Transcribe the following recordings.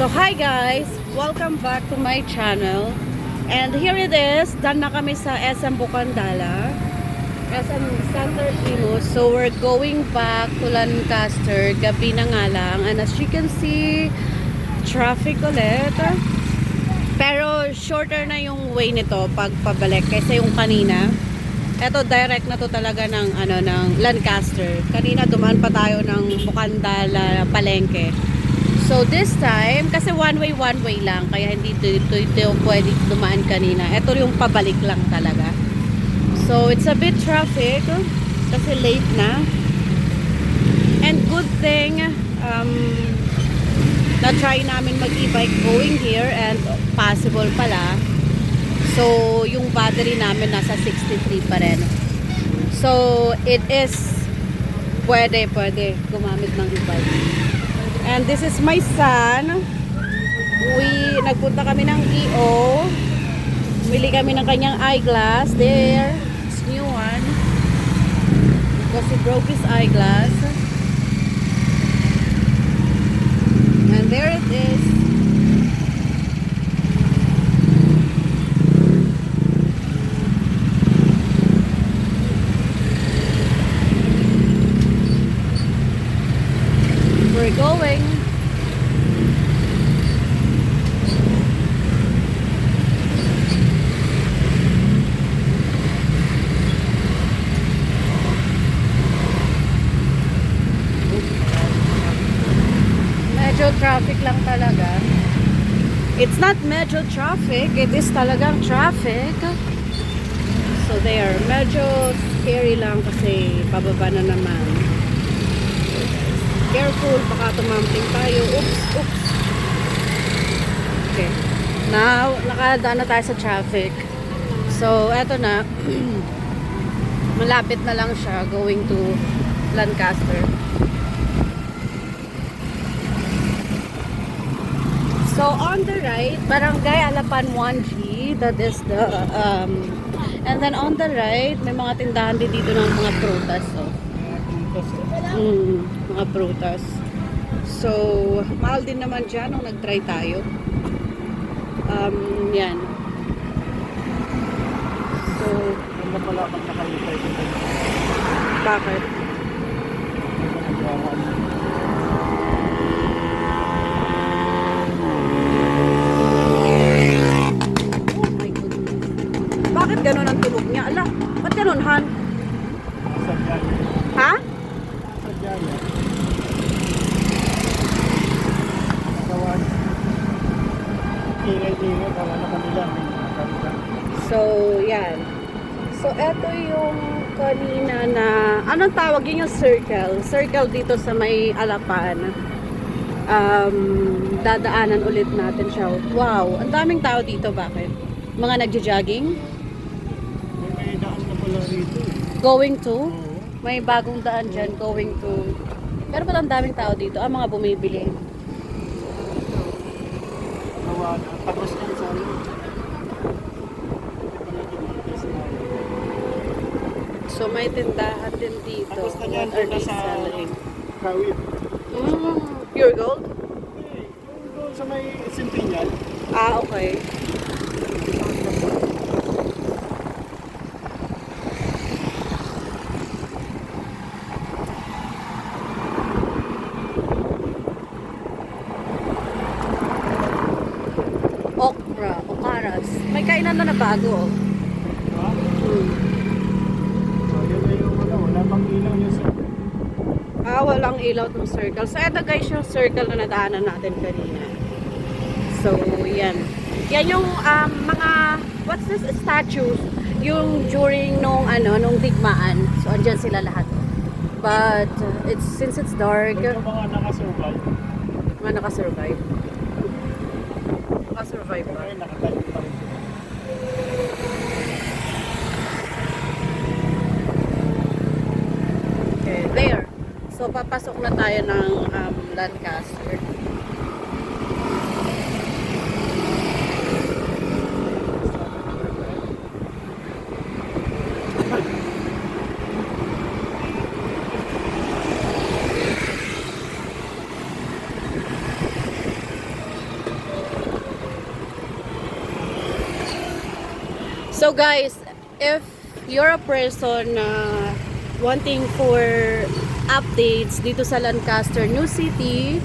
So hi guys, welcome back to my channel. And here it is, done na kami sa SM Bukandala, SM Center Imus. So we're going back to Lancaster, gabi na nga lang. And as you can see, traffic ulit. Pero shorter na yung way nito pag pabalik kaysa yung kanina. Ito direct na to talaga ng ng Lancaster. Kanina dumaan pa tayo ng Bukandala Palengke. So this time, kasi one way lang, kaya hindi ito pwede dumaan kanina. Ito yung pabalik lang talaga. So it's a bit traffic kasi late na. And good thing na-try namin mag-e-bike going here and possible pala. So yung battery namin nasa 63 pa rin. So it is pwede gumamit ng e-bike. And this is my son. Nagpunta kami ng EO. Bili kami ng kanyang eyeglass. There. It's new one. Because he broke his eyeglass. And there it is. We're going. Medyo traffic lang talaga. It's not medyo traffic, it is talagang traffic. So there, medyo scary lang kasi pababa na naman. Careful, baka tumamping tayo. Oops. Okay. Now, nakadaan na tayo sa traffic. So, eto na. Malapit na lang siya going to Lancaster. So, on the right, Barangay Alapan 1G. That is the, and then on the right, may mga tindahan din dito ng mga prutas. So, mga prutas. So, mahal din naman dyan nung nag-try tayo. Yan. So, Ganda pala pag nakalipay dito. bakit? Oh my goodness. Bakit ganun ang tunog niya? Ala, ba't ganun, Han? Sadya niya. Ha? Sadya niya. Kawan. Ingay-ingay. Kawan na kanila. So, yan. So, eto yung kanina na, anong tawag yun, yung circle? Circle dito sa may Alapan. Dadaanan ulit natin siya. Wow, ang daming tao dito. Bakit? Mga nagja-jogging? May daan na pala rito. Going to? Oo. May bagong daan dyan, going to. Pero palang daming tao dito. Ang mga bumibili. Kawan. Tapos yan sa ano. So, may tindahan din dito. Tapos na yan. What are Doon na they sa selling? Kawit. Pure gold? Doon sa may Centennial. Ah, okay. Okra, okaras. May kainan na bago. Diba? Yun na yung ano. Wala pang ilaw yung sa... Walang ilaw tong circle. So, eto guys yung circle na nadaanan natin kanina. So, yan. Yan yung mga, what's this, statues? Yung during nung digmaan. So, andyan sila lahat. But, since it's dark, Ito mga nakasurvive. mga nakasurvive. Nakasurvive ba? Ay, nakatayo pa rin. Okay, there. So, papasok na tayo ng Lancaster. So guys, if you're a person na wanting for updates dito sa Lancaster New City,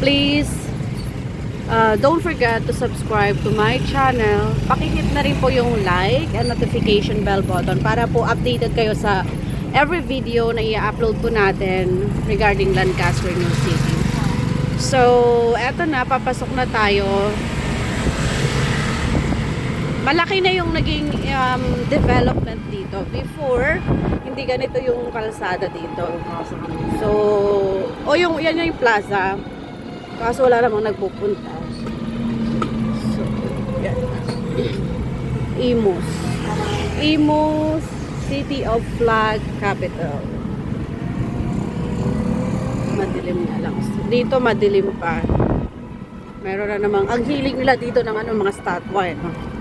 please don't forget to subscribe to my channel. Pakihit na rin po yung like and notification bell button para po updated kayo sa every video na i-upload po natin regarding Lancaster New City. So, eto na, papasok na tayo. Malaki na yung naging development dito. Before, hindi ganito yung kalsada dito. So, yan yung plaza. Kaso wala namang nagpupunta. So, yan. Imus. Imus, City of Flag Capital. Madilim nga lang. Dito madilim pa. Meron na namang, ang hilig nila dito ng mga statwa. No?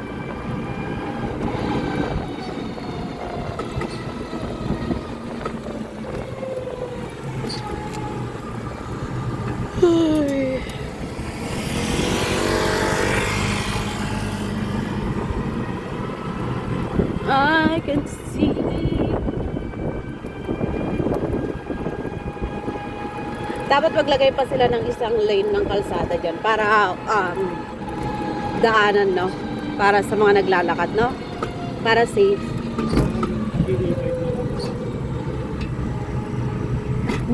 I can see. Dapat maglagay pa sila ng isang lane ng kalsada dyan para daanan, no? Para sa mga naglalakad, no? Para safe.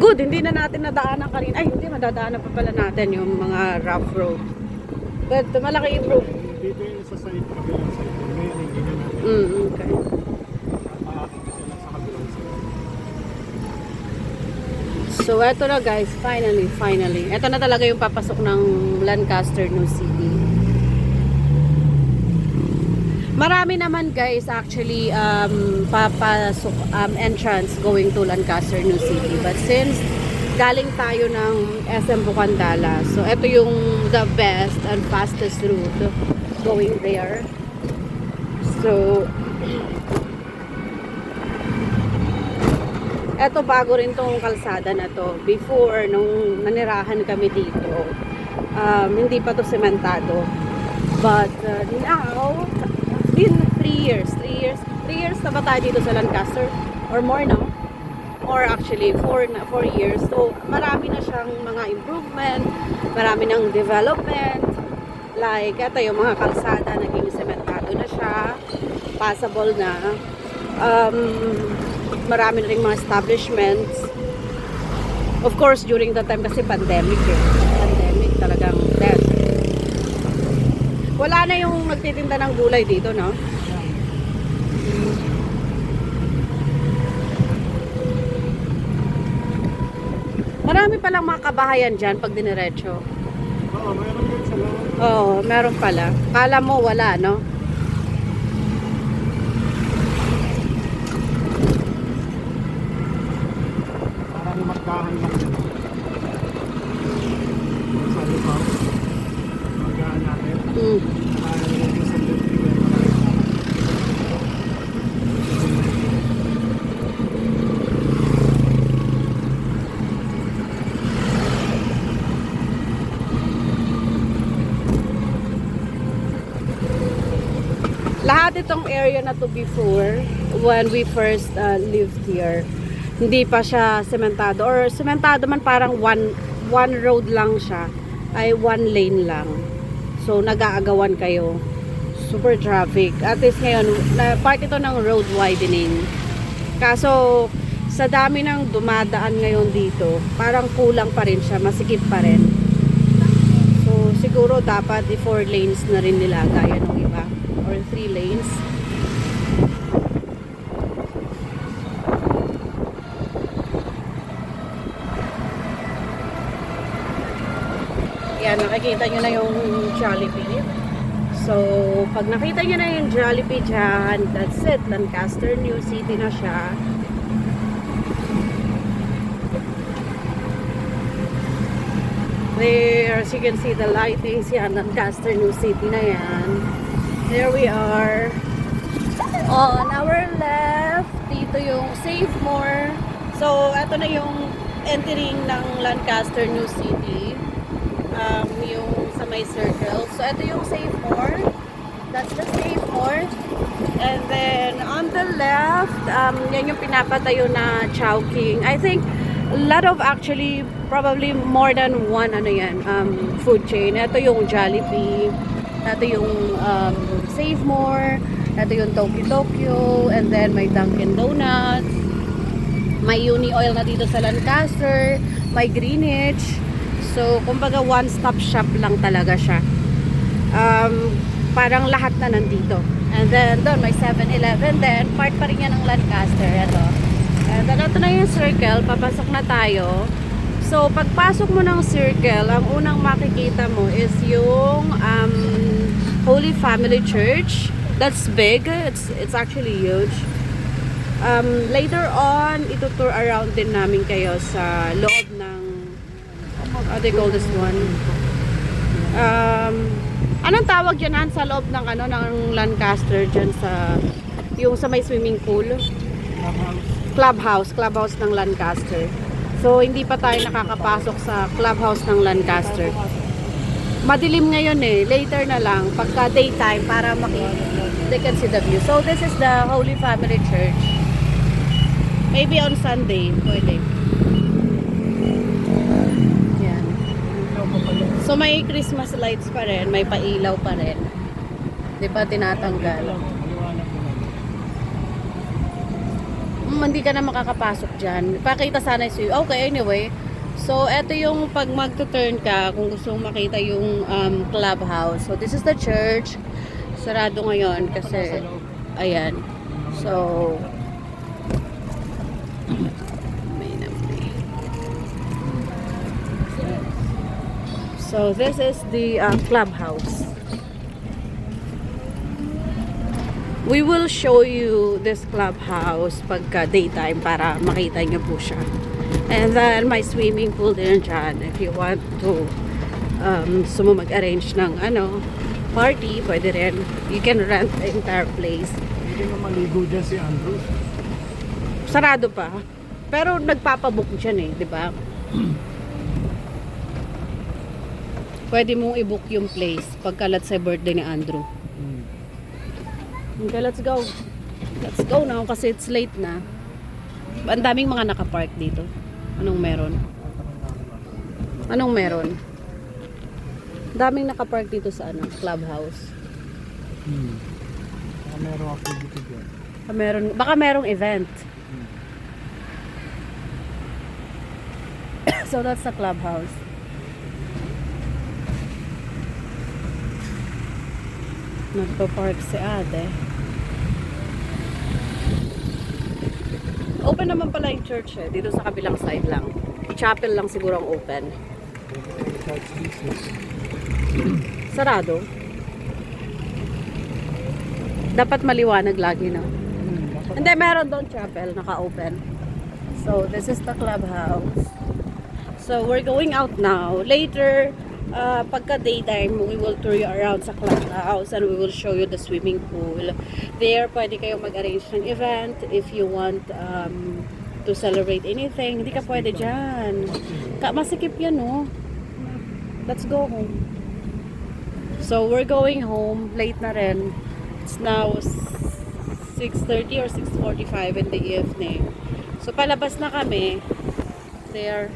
Good, hindi na natin nadaanan kanina. Ay, hindi, madadaanan pa pala natin yung mga rough road. But malaki yung road. Dito yung sa side, kabilang side. Ngayon, hindi na natin. Okay. Sila sa kabilang side. So, eto na guys, finally. Eto na talaga yung papasok ng Lancaster New City. Marami naman guys actually papasok entrance going to Lancaster New City. But since galing tayo ng SM Bukandala, so eto yung the best and fastest route going there. So, eto bago rin tong kalsada na to. Before, nung nanirahan kami dito, hindi pa to sementado. But now, in 3 years na ba tayo dito sa Lancaster? Or more, no? Or actually, 4 years. So, marami na siyang mga improvement, marami ng development. Like, eto yung mga kalsada, naging sementado na siya, passable na. Marami na rin mga establishments. Of course, during the time kasi pandemic talagang death. Wala na yung nagtitinda ng gulay dito, no? Marami palang mga kabahayan dyan pag diniretso. Oo, mayroon din sa loob. Oo, meron pala. Kala mo wala, no? Parang magkahan lang yun. Sa lupaw. Magkahan natin. Yung sa lupaw. Lahat itong area na to before, when we first lived here, hindi pa siya sementado. Or sementado man, parang one road lang siya. Ay one lane lang. So nag-aagawan kayo. Super traffic. At least ngayon, part ito ng road widening. Kaso sa dami ng dumadaan ngayon dito, parang kulang pa rin siya, masikip pa rin. So siguro dapat 4 lanes na rin nila gaya ng iba. Or 3 lanes. Yan, nakikita nyo na yung Jollibee. So, pag nakita nyo na yung Jollibee dyan, that's it. Lancaster New City na siya. There, as you can see the lightings, yan, Lancaster New City na yan. There we are. On our left, dito yung Save More. So, eto na yung entering ng Lancaster New City. Yung sa may circle. So, ito yung Save More. That's the Seymour. And then on the left, yan yung pinapatayo na Chowking. I think a lot of actually probably more than one ano yan, food chain. Ito yung Jollibee, ito yung Save More, ito yung Tokyo, and then may Dunkin Donuts, may Uni Oil na dito sa Lancaster, may Greenwich. So kumbaga one-stop shop lang talaga siya. Parang lahat na nandito. And then doon may 7-Eleven din, part pa rin yan ng Lancaster. Ito. And then ito na yung circle, papasok na tayo. So pagpasok mo ng circle, ang unang makikita mo is yung Holy Family Church. That's big. It's actually huge. Later on, itutour around din namin kayo sa loob ng how do you call this one? Anong tawag yan sa loob ng ano ng Lancaster dyan sa yung sa may swimming pool? Clubhouse ng Lancaster. So hindi pa tayo nakakapasok sa clubhouse ng Lancaster. Madilim ngayon eh. Later na lang pagka daytime para they can see the view. So this is the Holy Family Church. Maybe on Sunday pwede. Yan. So may Christmas lights pa rin, may pailaw pa rin. Di ba tinatanggal? Hindi ka na makakapasok dyan. Pakita sana yung okay, anyway. So, eto yung pag magto-turn ka, kung gusto mong makita yung clubhouse. So, this is the church. Sarado ngayon kasi, ayan. So, this is the clubhouse. We will show you this clubhouse pagka daytime para makita nyo po siya. And then my swimming pool din dyan. If you want to mag-arrange ng party, pwede rin. You can rent the entire place. Hindi na maligo dyan si Andrew. Sarado pa. Pero nagpapabook dyan di ba? Pwede mong i-book yung place pagka let's say birthday ni Andrew. Okay, let's go. Let's go now kasi it's late na. Ang daming mga nakapark dito. Anong meron? Anong meron? Daming nakapark dito sa clubhouse. Merong activity dyan. Baka merong event. So that's the clubhouse. Nagpa-park si ate. Open naman pala yung church dito sa kabilang side lang. Chapel lang siguro ang open. Sarado. Dapat maliwanag lagi na. Hindi, meron doon chapel naka-open. So this is the clubhouse. So we're going out now. Later, pagka daytime, we will tour you around sa clubhouse and we will show you the swimming pool. There, pwede kayo mag-arrange ng event if you want to celebrate anything. Hindi ka pwede dyan. Masikip yan, no? Let's go home. So, we're going home. Late na rin. It's now 6:30 or 6:45 in the evening. So, palabas na kami. There.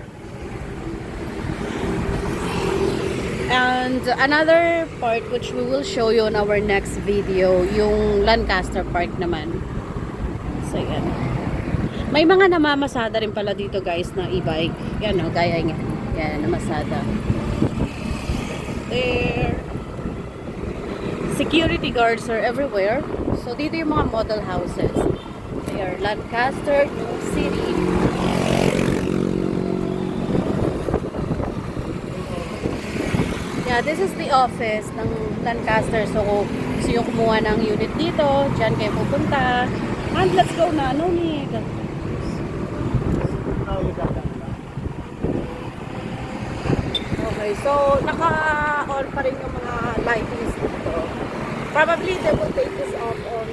And another part which we will show you in our next video, yung Lancaster Park naman. So, yan. May mga namamasada rin pala dito guys na e-bike. Yan o, gaya nga. Yan, namasada. There. Security guards are everywhere. So, dito yung mga model houses. They are Lancaster, New City. Yeah, this is the office ng Lancaster. So, kung gusto nyo kumuha ng unit dito, dyan kayo pupunta. And let's go na. No need. Okay, so naka-on pa rin yung mga lightings dito. Probably they will take this off on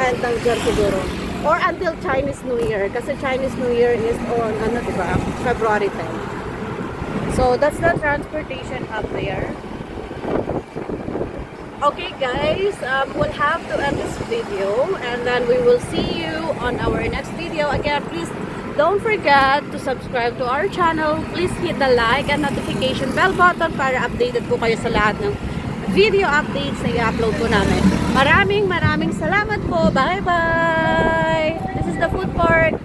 and hanggang siguro. Or until Chinese New Year. Kasi Chinese New Year is on, diba? February 10. So that's the transportation hub there. Okay guys, we'll have to end this video and then we will see you on our next video. Again, please don't forget to subscribe to our channel. Please hit the like and notification bell button para updated po kayo sa lahat ng video updates na i-upload po namin. Maraming salamat po. Bye bye! This is the food park.